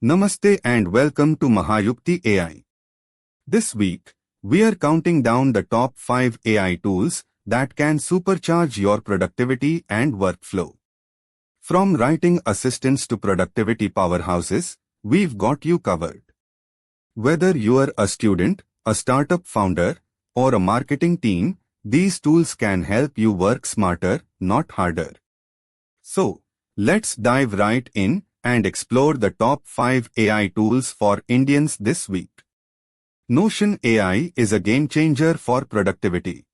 Namaste and welcome to Mahayukti AI. This week, we are counting down the top 5 AI tools that can supercharge your productivity and workflow. From writing assistants to productivity powerhouses, we've got you covered. Whether you are a student, a startup founder, or a marketing team, these tools can help you work smarter, not harder. So, let's dive right in and explore the top 5 AI tools for Indians this week. Notion AI is a game changer for productivity.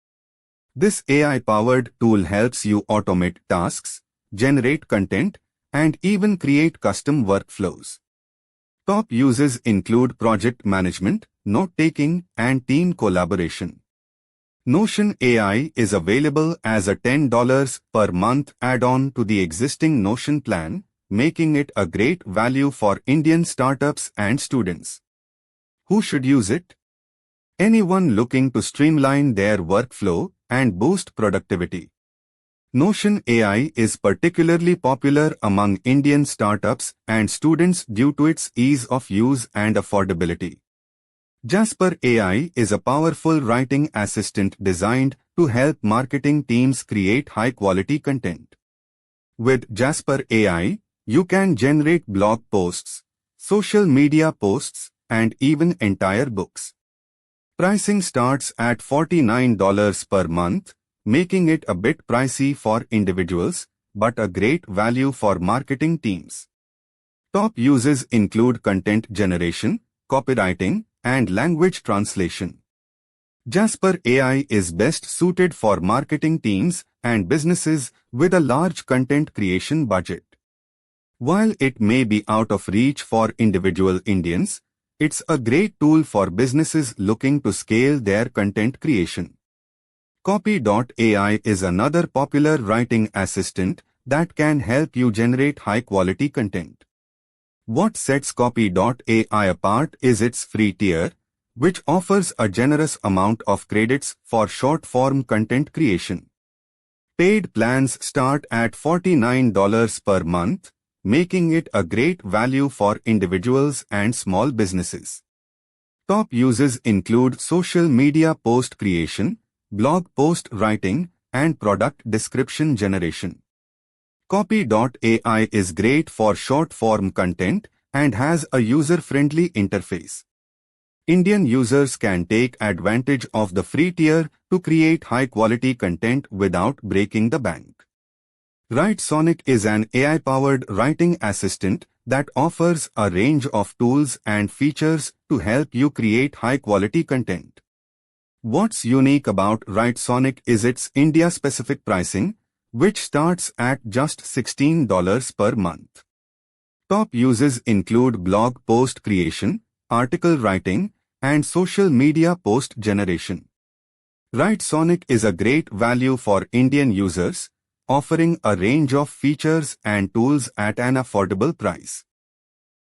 This AI-powered tool helps you automate tasks, generate content, and even create custom workflows. Top uses include project management, note-taking, and team collaboration. Notion AI is available as a $10 per month add-on to the existing Notion plan, making it a great value for Indian startups and students. Who should use it? Anyone looking to streamline their workflow and boost productivity. Notion AI is particularly popular among Indian startups and students due to its ease of use and affordability. Jasper AI is a powerful writing assistant designed to help marketing teams create high-quality content. With Jasper AI, you can generate blog posts, social media posts, and even entire books. Pricing starts at $49 per month, making it a bit pricey for individuals, but a great value for marketing teams. Top uses include content generation, copywriting, and language translation. Jasper AI is best suited for marketing teams and businesses with a large content creation budget. While it may be out of reach for individual Indians, it's a great tool for businesses looking to scale their content creation. Copy.ai is another popular writing assistant that can help you generate high-quality content. What sets Copy.ai apart is its free tier, which offers a generous amount of credits for short-form content creation. Paid plans start at $49 per month, making it a great value for individuals and small businesses. Top uses include social media post creation, blog post writing, and product description generation. Copy.ai is great for short-form content and has a user-friendly interface. Indian users can take advantage of the free tier to create high-quality content without breaking the bank. WriteSonic is an AI-powered writing assistant that offers a range of tools and features to help you create high-quality content. What's unique about WriteSonic is its India-specific pricing, which starts at just $16 per month. Top uses include blog post creation, article writing, and social media post generation. WriteSonic is a great value for Indian users, offering a range of features and tools at an affordable price.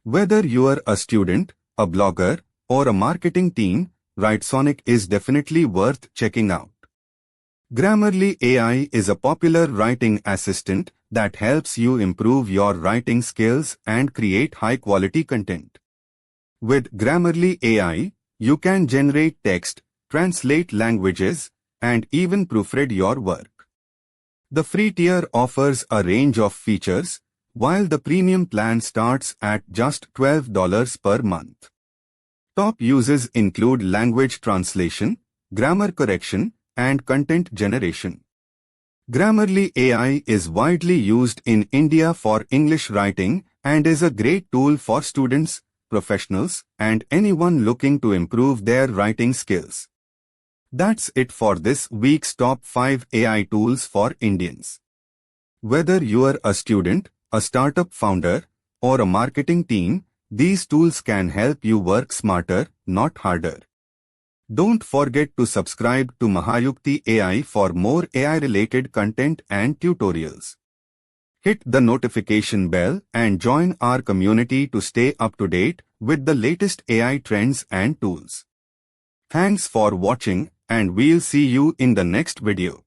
Whether you are a student, a blogger, or a marketing team, WriteSonic is definitely worth checking out. Grammarly AI is a popular writing assistant that helps you improve your writing skills and create high-quality content. With Grammarly AI, you can generate text, translate languages, and even proofread your work. The free tier offers a range of features, while the premium plan starts at just $12 per month. Top uses include language translation, grammar correction, and content generation. Grammarly AI is widely used in India for English writing and is a great tool for students, professionals, and anyone looking to improve their writing skills. That's it for this week's top 5 AI tools for Indians. Whether you are a student, a startup founder, or a marketing team, these tools can help you work smarter, not harder. Don't forget to subscribe to Mahayukti AI for more AI-related content and tutorials. Hit the notification bell and join our community to stay up to date with the latest AI trends and tools. Thanks for watching, and we'll see you in the next video.